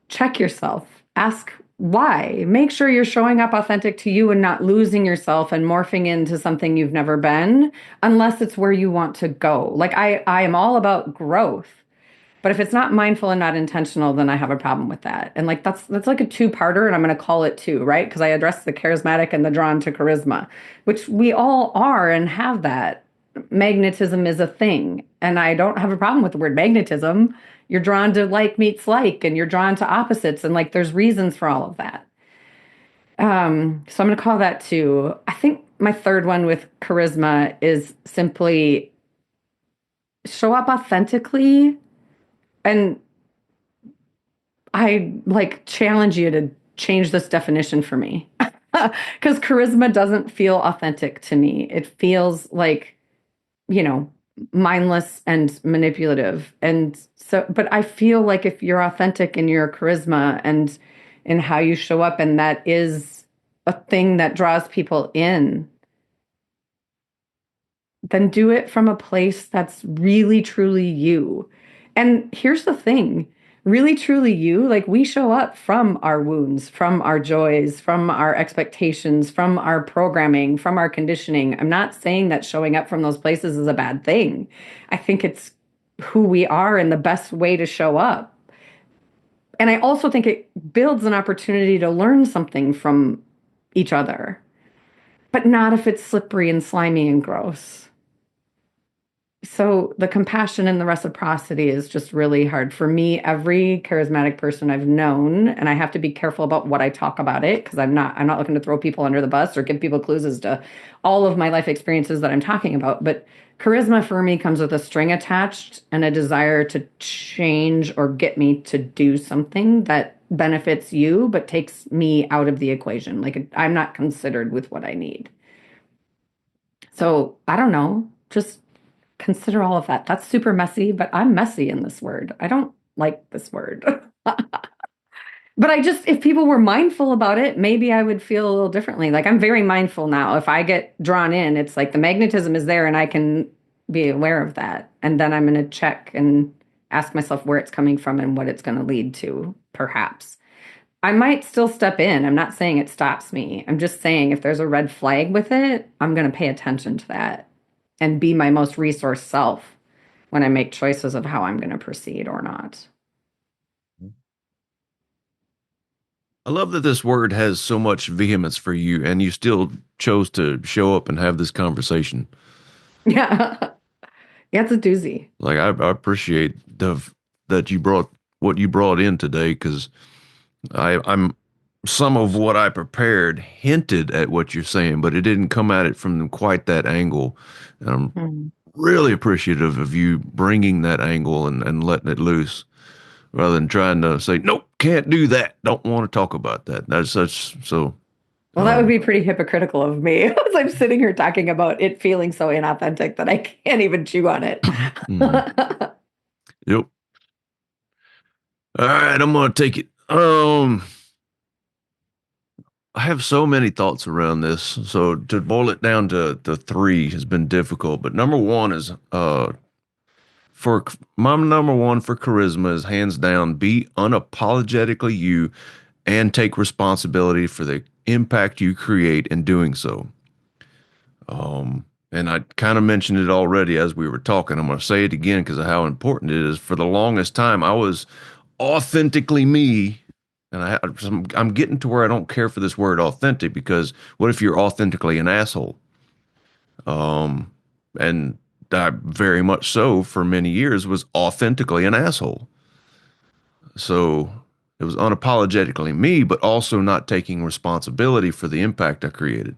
check yourself. Ask why. Make sure you're showing up authentic to you and not losing yourself and morphing into something you've never been, unless it's where you want to go. Like I am all about growth. But if it's not mindful and not intentional, then I have a problem with that. And like that's like a two-parter, and I'm going to call it 2, right? Because I address the charismatic and the drawn to charisma, which we all are and have that. Magnetism is a thing, and I don't have a problem with the word magnetism. You're drawn to like meets like, and you're drawn to opposites, and like there's reasons for all of that. So I'm going to call that 2. I think my third one with charisma is simply show up authentically. And I like challenge you to change this definition for me, because charisma doesn't feel authentic to me. It feels like, mindless and manipulative. And so, but I feel like if you're authentic in your charisma and in how you show up, and that is a thing that draws people in, then do it from a place that's really, truly you. And here's the thing, really, truly you, like we show up from our wounds, from our joys, from our expectations, from our programming, from our conditioning. I'm not saying that showing up from those places is a bad thing. I think it's who we are and the best way to show up. And I also think it builds an opportunity to learn something from each other, but not if it's slippery and slimy and gross. So the compassion and the reciprocity is just really hard for me. Every charismatic person I've known, and I have to be careful about what I talk about it, because I'm not looking to throw people under the bus or give people clues as to all of my life experiences that I'm talking about. But charisma for me comes with a string attached and a desire to change or get me to do something that benefits you, but takes me out of the equation. Like I'm not considered with what I need. So I don't know, just consider all of that. That's super messy, but I'm messy in this word. I don't like this word. But if people were mindful about it, maybe I would feel a little differently. Like I'm very mindful now. If I get drawn in, it's like the magnetism is there and I can be aware of that. And then I'm going to check and ask myself where it's coming from and what it's going to lead to, perhaps. I might still step in. I'm not saying it stops me. I'm just saying if there's a red flag with it, I'm going to pay attention to that and be my most resource self when I make choices of how I'm going to proceed or not. I love that this word has so much vehemence for you, and you still chose to show up and have this conversation. Yeah. Yeah, it's a doozy. Like I appreciate that you brought what you brought in today, because I'm some of what I prepared hinted at what you're saying, but it didn't come at it from quite that angle. And I'm Mhm. really appreciative of you bringing that angle and letting it loose, rather than trying to say, nope, can't do that. Don't want to talk about that. That's such so. Well, that would be pretty hypocritical of me as I'm sitting here talking about it feeling so inauthentic that I can't even chew on it. Yep. All right, I'm gonna take it. I have so many thoughts around this. So to boil it down to the three has been difficult. But number one is for my number one for charisma is hands down be unapologetically you and take responsibility for the impact you create in doing so. And I kind of mentioned it already as we were talking. I'm going to say it again because of how important it is. For the longest time, I was authentically me. And I'm getting to where I don't care for this word authentic, because what if you're authentically an asshole? And I very much so for many years was authentically an asshole. So it was unapologetically me, but also not taking responsibility for the impact I created.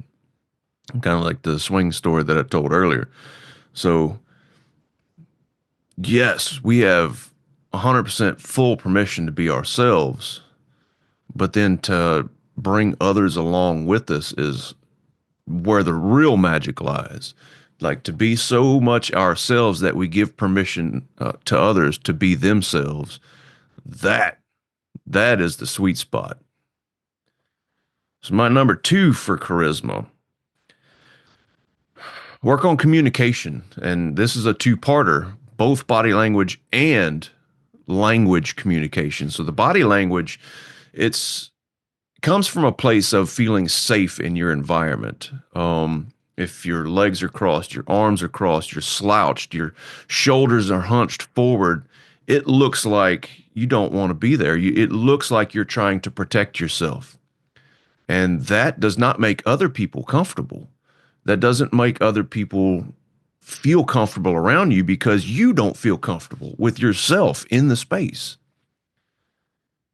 Kind of like the swing story that I told earlier. So yes, we have 100% full permission to be ourselves, but then to bring others along with us is where the real magic lies. Like to be so much ourselves that we give permission to others to be themselves. That that is the sweet spot. So my number two for charisma, work on communication. And this is a two-parter, both body language and language communication. So the body language, it's comes from a place of feeling safe in your environment. If your legs are crossed, your arms are crossed, you're slouched, your shoulders are hunched forward, it looks like you don't want to be there. It looks like you're trying to protect yourself. And that does not make other people comfortable. That doesn't make other people feel comfortable around you because you don't feel comfortable with yourself in the space.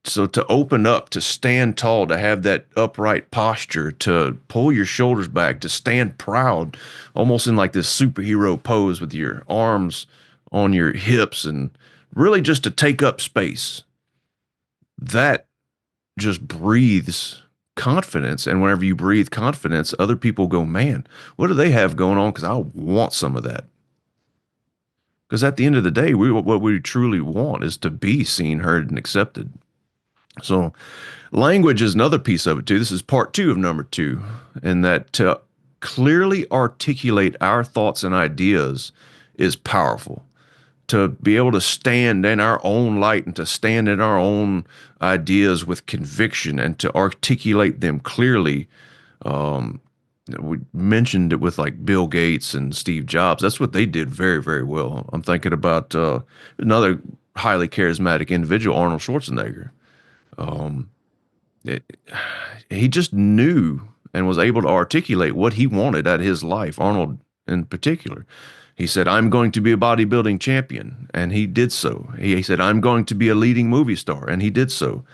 So to open up, to stand tall, to have that upright posture, to pull your shoulders back, to stand proud, almost in like this superhero pose with your arms on your hips, and really just to take up space. That just breathes confidence. And whenever you breathe confidence, other people go, man, what do they have going on? Because I want some of that. Because at the end of the day, what we truly want is to be seen, heard, and accepted. So language is another piece of it too. This is part two of number two, and that to clearly articulate our thoughts and ideas is powerful. To be able to stand in our own light and to stand in our own ideas with conviction and to articulate them clearly. Um, we mentioned it with like Bill Gates and Steve Jobs. That's what they did very, very well. I'm thinking about another highly charismatic individual, Arnold Schwarzenegger. Um, it, he just knew and was able to articulate what he wanted out of his life, Arnold in particular. He said, I'm going to be a bodybuilding champion, and he did so. He said, I'm going to be a leading movie star, and he did so.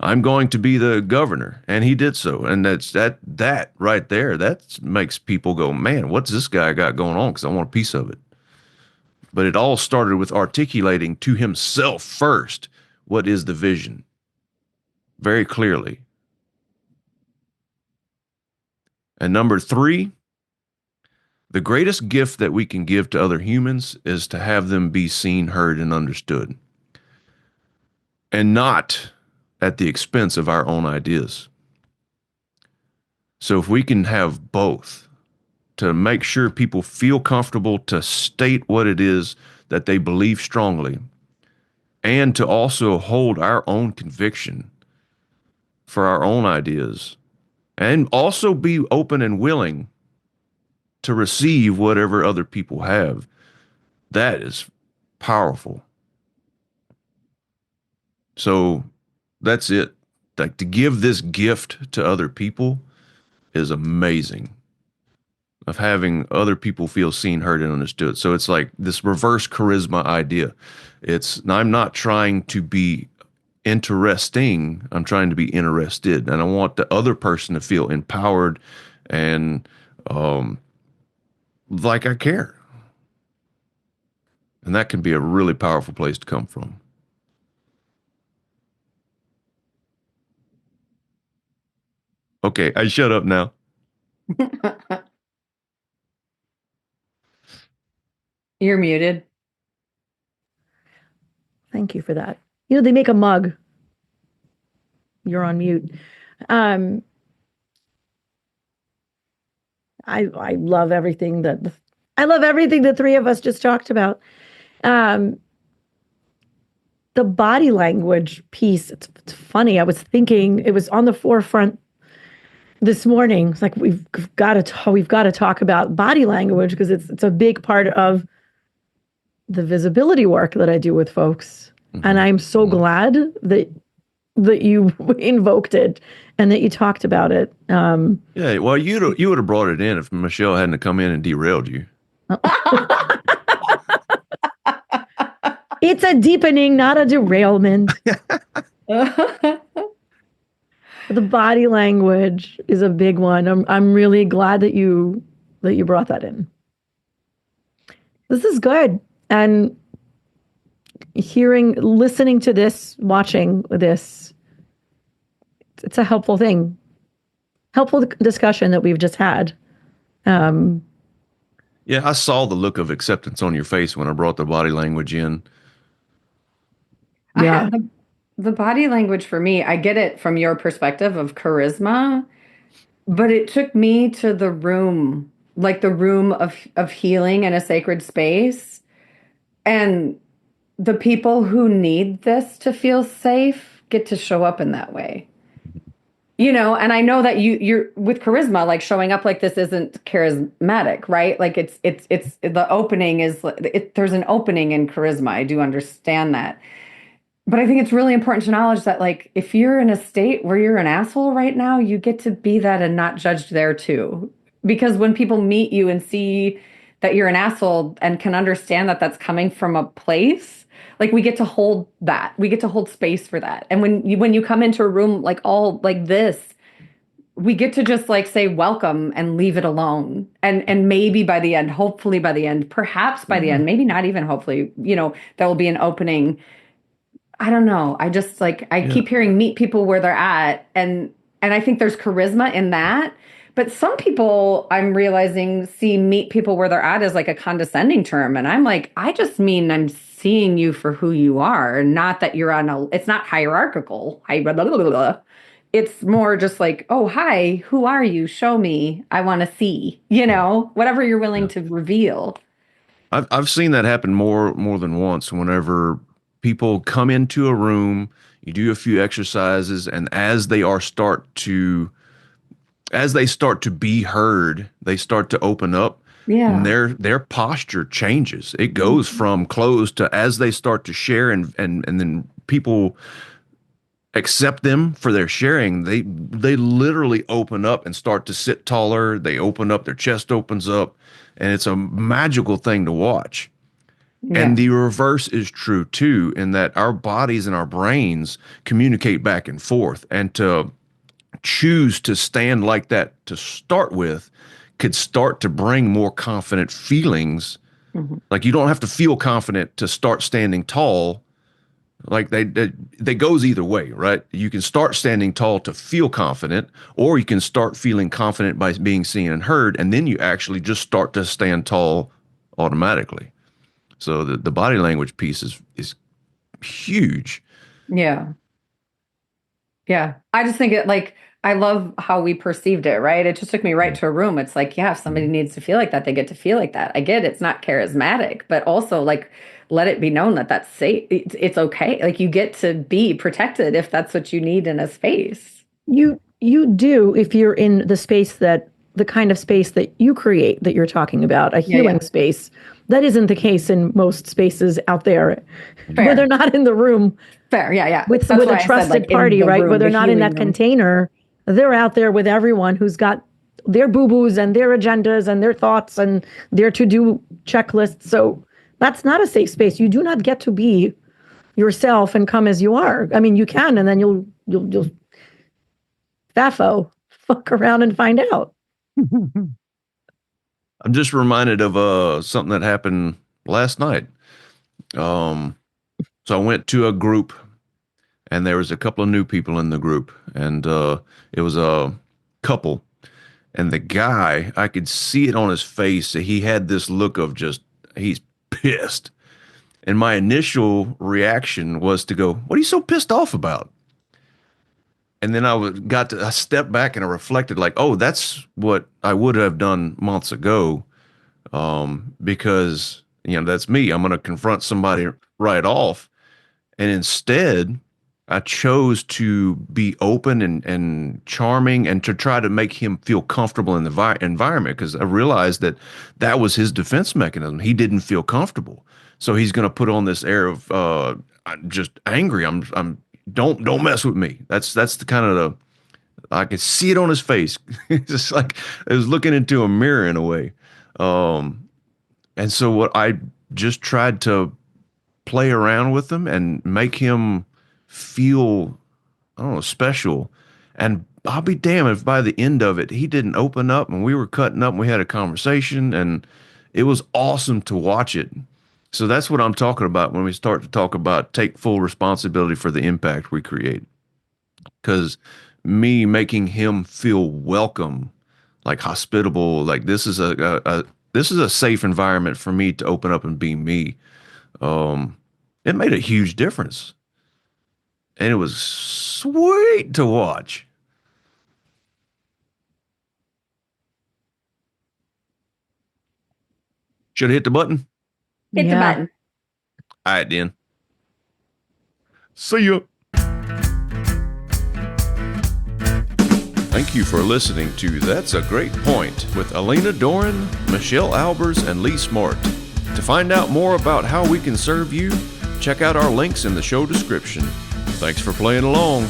I'm going to be the governor, and he did so. And that right there, that makes people go, man, what's this guy got going on? Because I want a piece of it. But it all started with articulating to himself first, what is the vision? very clearly. And number 3, the greatest gift that we can give to other humans is to have them be seen, heard, and understood, and not at the expense of our own ideas. So if we can have both, to make sure people feel comfortable to state what it is that they believe strongly, and to also hold our own conviction for our own ideas, and also be open and willing to receive whatever other people have, that is powerful. So that's it. Like, to give this gift to other people is amazing, of having other people feel seen, heard, and understood. So it's like this reverse charisma idea. I'm not trying to be interesting, I'm trying to be interested. And I want the other person to feel empowered and like I care. And that can be a really powerful place to come from. Okay, I shut up now. You're muted. Thank you for that. They make a mug. You're on mute. I love everything that the three of us just talked about. The body language piece, it's funny. I was thinking it was on the forefront this morning. It's like we've got to talk about body language, because it's a big part of the visibility work that I do with folks. Mm-hmm. And I'm so glad that you invoked it and that you talked about it. Yeah, well, you would have brought it in if Michelle hadn't come in and derailed you. It's a deepening, not a derailment. The body language is a big one. I'm really glad that you brought that in. This is good. And listening to this, watching this, it's a helpful thing. Helpful discussion that we've just had. Yeah, I saw the look of acceptance on your face when I brought the body language in. Yeah. The body language for me, I get it from your perspective of charisma, but it took me to the room, like the room of healing in a sacred space. And the people who need this to feel safe get to show up in that way. And I know that you're with charisma, like showing up like this isn't charismatic, right? Like it's the opening is, there's an opening in charisma. I do understand that. But I think it's really important to acknowledge that, like, if you're in a state where you're an asshole right now, you get to be that and not judged there too. Because when people meet you and see that you're an asshole and can understand that that's coming from a place, like, we get to hold that. We get to hold space for that. And when you come into a room like all like this, we get to just like say welcome and leave it alone. And maybe by the end, hopefully by the end, perhaps by the end, maybe not even hopefully, there will be an opening. I don't know. I just keep hearing meet people where they're at. And I think there's charisma in that. But some people, I'm realizing, see meet people where they're at as like a condescending term. And I'm like, I just mean I'm seeing you for who you are, not that you're it's not hierarchical. It's more just like, oh, hi, who are you? Show me. I want to see, whatever you're willing to reveal. I've seen that happen more than once. Whenever people come into a room, you do a few exercises, and as they start to be heard, they start to open up. Yeah. And their posture changes. It goes from closed to, as they start to share, and then people accept them for their sharing, they literally open up and start to sit taller. They open up, their chest opens up, and it's a magical thing to watch. Yeah. And the reverse is true too, in that our bodies and our brains communicate back and forth, and to choose to stand like that to start with could start to bring more confident feelings. Mm-hmm. Like, you don't have to feel confident to start standing tall. Like they goes either way, right? You can start standing tall to feel confident, or you can start feeling confident by being seen and heard, and then you actually just start to stand tall automatically. So the body language piece is huge. Yeah. Yeah. I just think it like, I love how we perceived it, right? It just took me right to a room. It's like, yeah, if somebody needs to feel like that, they get to feel like that. I get it's not charismatic, but also like, let it be known that that's safe. It's okay. Like you get to be protected if that's what you need in a space. You do if you're in the kind of space that you create that you're talking about, a healing space. That isn't the case in most spaces out there. Fair. Where they're not in the room. Fair, yeah. With a trusted party, right? Where they're not in that container. They're out there with everyone who's got their boo-boos and their agendas and their thoughts and their to-do checklists. So that's not a safe space. You do not get to be yourself and come as you are. I mean, you can, and then you'll fuck around and find out. I'm just reminded of something that happened last night. So I went to a group, and there was a couple of new people in the group, and it was a couple, and the guy, I could see it on his face. He had this look of just, he's pissed. And my initial reaction was to go, what are you so pissed off about? And then I stepped back and I reflected like, oh, that's what I would have done months ago. Because, that's me. I'm going to confront somebody right off. And instead, I chose to be open and charming and to try to make him feel comfortable in the environment, because I realized that was his defense mechanism. He didn't feel comfortable. So he's going to put on this air of I'm just angry. I'm don't mess with me. That's the kind of I could see it on his face. It's just like I was looking into a mirror in a way. And so what I just tried to play around with him and make him feel, I don't know, special. And I'll be damned if by the end of it, he didn't open up and we were cutting up and we had a conversation, and it was awesome to watch it. So that's what I'm talking about when we start to talk about take full responsibility for the impact we create. Because me making him feel welcome, like hospitable, like this is a safe environment for me to open up and be me. It made a huge difference. And it was sweet to watch. Should have hit the button. Hit the button. All right, then. See ya. Thank you for listening to That's a Great Point with Alina Doran, Michelle Albers, and Lee Smart. To find out more about how we can serve you, check out our links in the show description. Thanks for playing along.